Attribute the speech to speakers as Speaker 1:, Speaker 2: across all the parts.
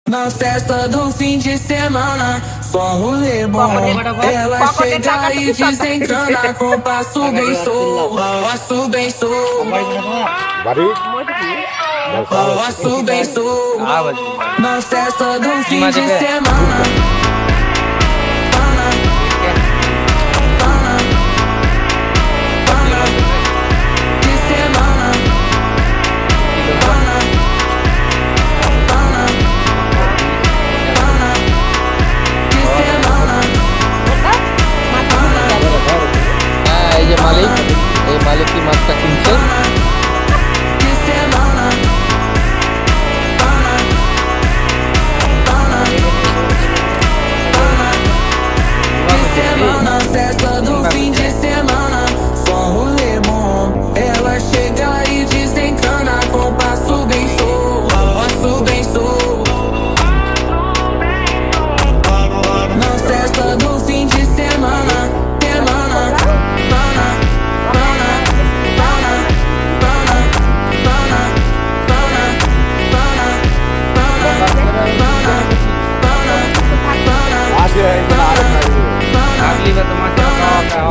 Speaker 1: Na festa do fim de semana, só rolê bom. Ela chega e desencana com passo bem passo bem
Speaker 2: বাড়ি
Speaker 1: passo bem Na festa do fim de semana.
Speaker 3: এই যে মালিক, এই মালিক কি মাছটা কিনছে।
Speaker 1: Na festa do fim de semana, só rolê bom. Ela chega e desencana com passo bem Na festa do fim de semana,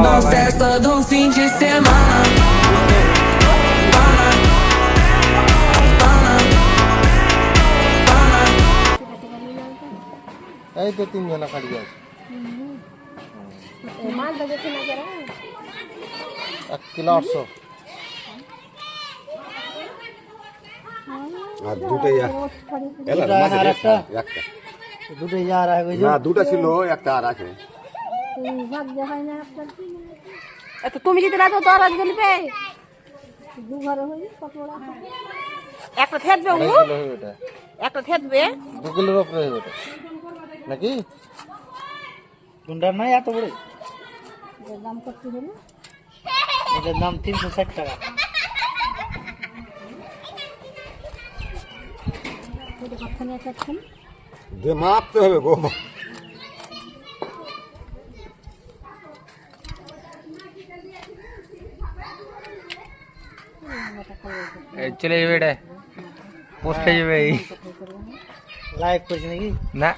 Speaker 1: Na festa do fim de semana.
Speaker 3: এই তো তিনজনা খাড়ি আছে, 1 kilo 800।
Speaker 2: আর দুটাই
Speaker 3: দুটোই যা আর হয়ে
Speaker 2: না দুটা ছিল একটা আর আছে
Speaker 4: তুমি যদি রাখো তো আর গেলবে একটা থেকবে একটা থেকবে
Speaker 3: 2 কিলোর উপরে হয়ে ওটা নাকি কোনটার নাই এত বড়
Speaker 4: দাম কত হলো
Speaker 3: এটার দাম 360 টাকা।
Speaker 2: যে মাপতে হবে গো
Speaker 3: চলে যাবে, এটা পোস্ট হয়ে যাবে। লাইভ করছি নাকি না,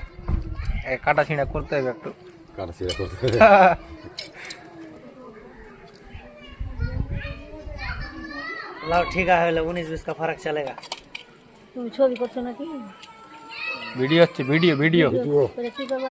Speaker 3: কাটা ছিঁড়া করতে হবে একটু।
Speaker 2: কাটা ছিঁড়া করতে হবে
Speaker 3: लाओ ठीक है 19-20 का फर्क चलेगा।
Speaker 4: তুমি ছবি করছো নাকি
Speaker 3: वीडियो अच्छी वीडियो वीडियो
Speaker 4: করে কি করবে